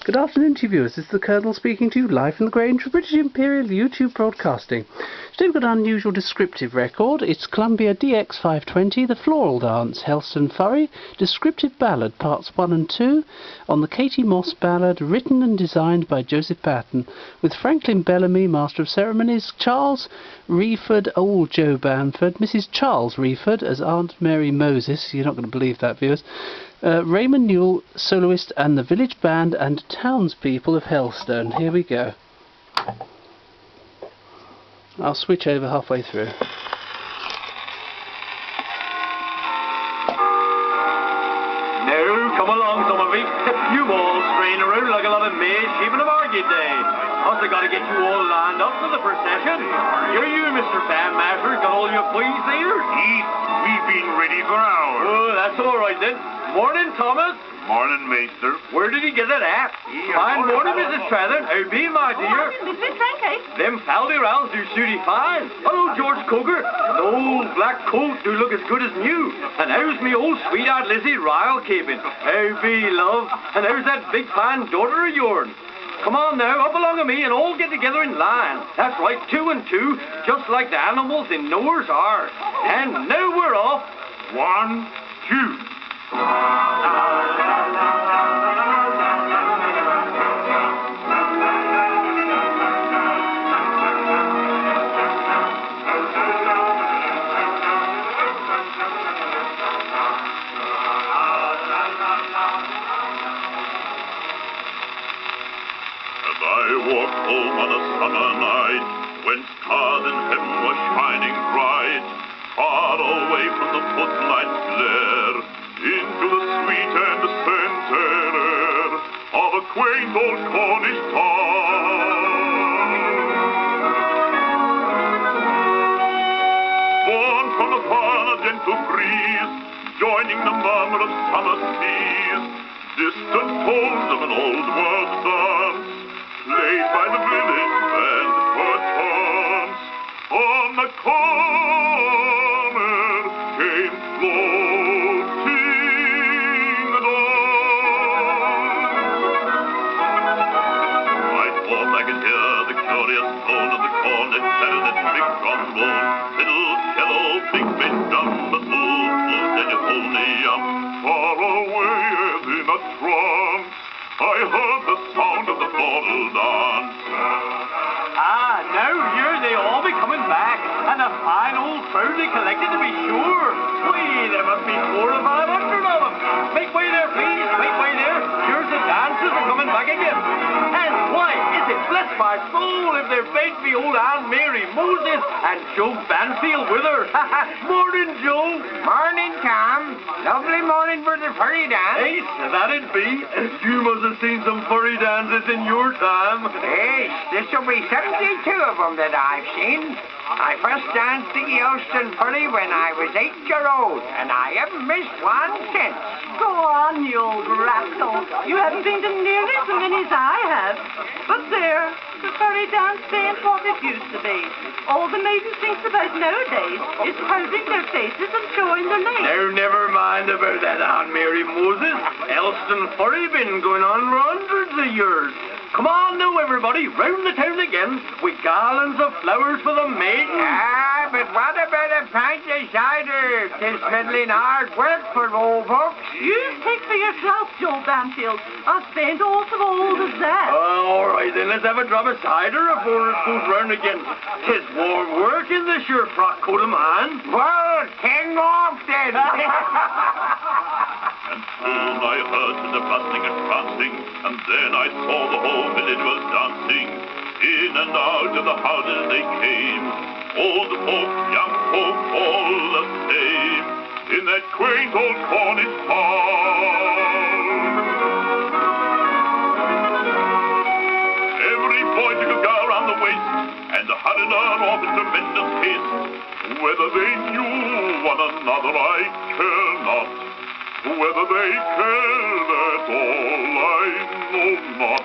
Good afternoon to you viewers, this is the Colonel speaking to you live from the Grange for British Imperial YouTube Broadcasting. Today we've got an unusual descriptive record. It's Columbia DX520, the Floral Dance, Helston Furry, Descriptive Ballad, Parts 1 and 2, on the Katie Moss Ballad, written and designed by Joseph Batten, with Franklyn Bellamy, Master of Ceremonies, Charles Wreford, Old Joe Banfield, Mrs. Charles Wreford as Aunt Mary Moses, you're not going to believe that, viewers, Raymond Newall, soloist, and the village band and townspeople of Helston. Here we go. I'll switch over halfway through. Now, come along, some of you. You all strain around like a lot of maids sheeping a market day. Plus, I gotta get you all lined up for the procession. Here you, Mr. Bandmaster, got all your boys there? Eat. We've been ready for hours. Oh, that's all right then. Morning, Thomas. Morning, Maester. Where did he get that at? Fine morning, Mrs. Stratton. How be, my dear? Morning, Mr. Franklyn. Them Faldy rounds do suity fine. Hello, George Coker. An old black coat do look as good as new. And how's me old sweetheart Lizzie Ryle keeping? How be, love? And how's that big fine daughter of yours? Come on now, up along with me and all get together in line. That's right, 2 and 2, just like the animals in Noah's Ark. And now we're off. 1, 2. I walked home on a summer night, when stars in heaven were shining bright, far away from the footlights' glare, into the sweet and scented air of a quaint old Cornish town. Born from afar a gentle breeze, joining the murmur of summer seas, distant tones of an old world dance, played by the village band perchance. On the corner came floating the dawn. I thought I could hear the curious tone of the cornet, clarinet, big trombone, fiddle, cello, big bass drum, whistle, flute, and euphonium. Far away as in a trance, I heard the sound of the floral dance. Ah, now here they all be coming back, and a fine old crowd they collected to be sure. Why, there must be 400 or 500 of them. Make way there, please, make way there. Here's the dancers are coming back again. And why, is it bless my soul if they're big me old Aunt Mary Moses and Joe Banfield with her. Morning, Joe. Morning, Tom. Lovely morning for the furry dance. Hey, that'd be. You must have seen some furry dances in your time. Yes, this will be 72 of them that I've seen. I first danced the Helston Furry when I was 8-year-old, and I haven't missed one since. Go on, you old rascal. You haven't been to nearly so many as I have. But there, the furry dance ain't what it used to be. All the maiden thinks about nowadays is pouting their faces and showing their legs. Now, never mind about that, Aunt Mary Moses. Helston Furry been going on for hundreds of years. Come on now, everybody, round the town again, with garlands of flowers for the maidens. Ah, but what about a pint of cider? 'Tis middling hard work for old folks. You take for yourself, Joe Banfield. I ain't all so old as that. All right, then, let's have a drop of cider before it goes round again. 'Tis warm work in this your frock coat of mine. Well, king off then. And soon I heard the bustling and prancing, and then I saw the whole village was dancing. In and out of the houses they came, old folk, young folk, all the same, in that quaint old Cornish town. Every boy took a girl round the waist, and hurried her off in tremendous haste. Whether they knew one another, I care not. Whether they cared at all, I know not.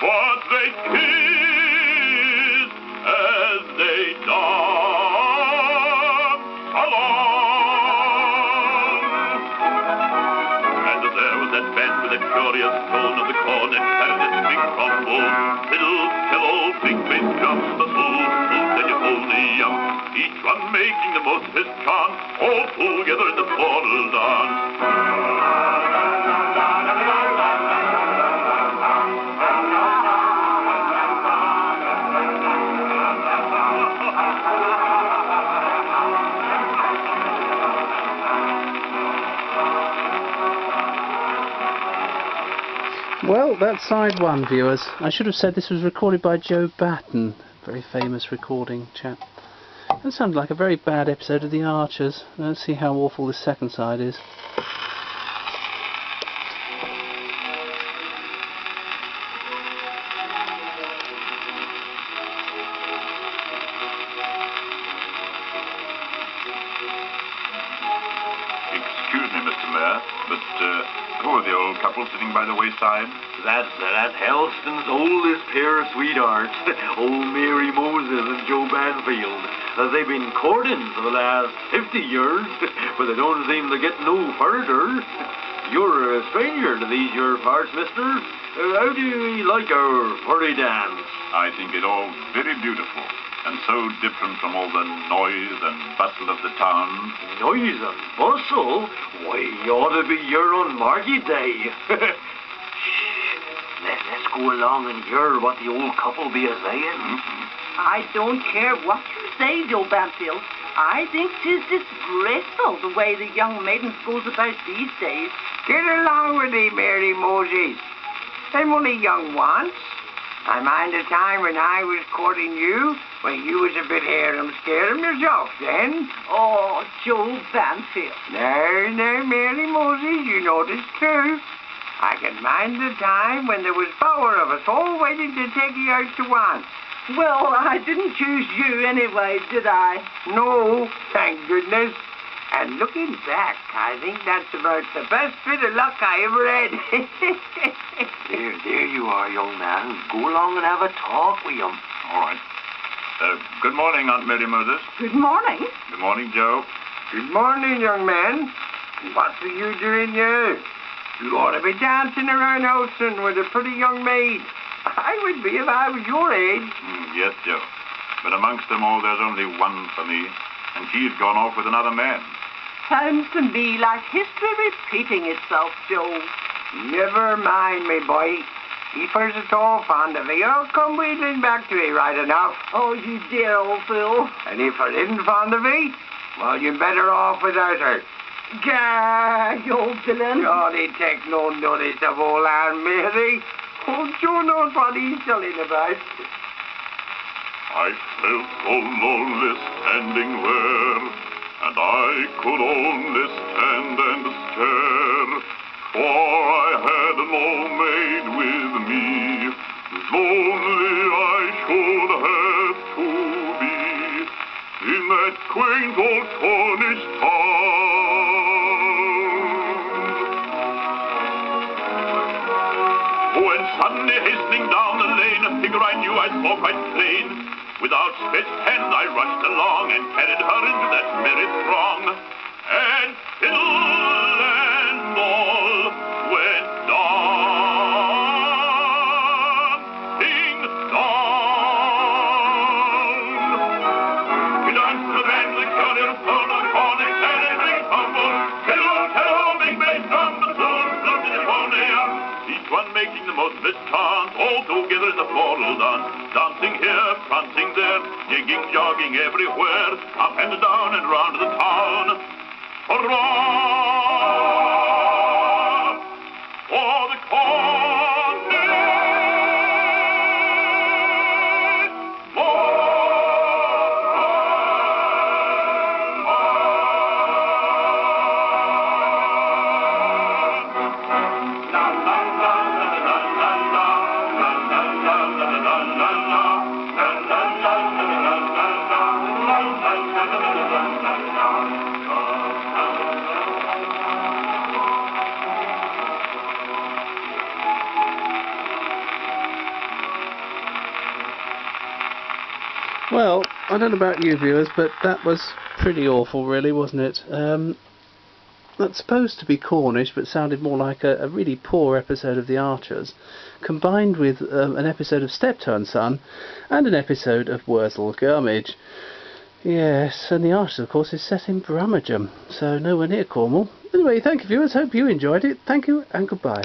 But they kissed as they danced along. And there was that band with the curious tone of the cornet, big trombone, fiddle, cello, big bass drum, bassoon, flute, and euphonium, each one making the most of his charm, all together in the floral dance. Well, that's side one, viewers. I should have said this was recorded by Joe Batten, very famous recording chap. That sounded like a very bad episode of The Archers. Let's see how awful this second side is. Excuse me, Mr. Mayor, but who are the old couple sitting by the wayside? That's Helston's oldest pair of sweethearts, old Mary Moses and Joe Banfield. They've been courting for the last 50 years, but they don't seem to get no further. You're a stranger to these your parts, mister. How do you like our furry dance? I think it all very beautiful, and so different from all the noise and bustle of the town. Noise and bustle? Why, you ought to be here on market day. Let's go along and hear what the old couple be a-saying. I don't care what you say, Joe Banfield. I think 'tis disgraceful the way the young maidens goes about these days. Get along with thee, Mary Moses. I'm only young once. I mind a time when I was courting you, when you was a bit harum-scarum yourself then. Oh, Joe Banfield. No, Mary Moses, you know it's true. I can mind the time when there was 4 of us all waiting to take you out to once. Well, I didn't choose you anyway, did I? No, thank goodness. And looking back, I think that's about the best bit of luck I ever had. There you are, young man. Go along and have a talk with him. All right. Good morning, Aunt Mary Moses. Good morning. Good morning, Joe. Good morning, young man. What are you doing here? You ought to be dancing around Helston with a pretty young maid. I would be if I was your age. Yes, Joe. But amongst them all, there's only one for me, and she's gone off with another man. Sounds to me like history repeating itself, Joe. Never mind, me boy. If her's at all fond of thee, I'll come wheedling back to thee right enough. Oh, you dear old fool. And if her isn't fond of thee, well, you're better off without her. Gah, you old villain. Oh, they take no notice of old Aunt Mary. Oh, Joe knows what he's telling about. I felt so lonely standing there, and I could only stand and stare, for I had no maid with me. Lonely I should have to be in that quaint old Cornish town. When suddenly hastening down the lane, a figure I knew I saw quite plain. With outstretched hand I rushed along and carried her into that merry throng. And fiddle and all went dancing down. We danced the band, the counter, phone, the corner, and a big tumble. Hello, big bass drum, the soul, floating the euphonium. Each one making the most of his chant, all together in the floral dance. Dancing here, prancing there, jigging, jogging everywhere, up and down and round the town. Hurrah! For the Well, I don't know about you viewers, but that was pretty awful really, wasn't it? that's supposed to be Cornish but sounded more like a really poor episode of The Archers, combined with an episode of Steptoe and Son and an episode of Wurzel Gummidge. Yes, and The Archers, of course, is set in Brummagem, so nowhere near Cornwall. Anyway, thank you viewers, hope you enjoyed it. Thank you and goodbye.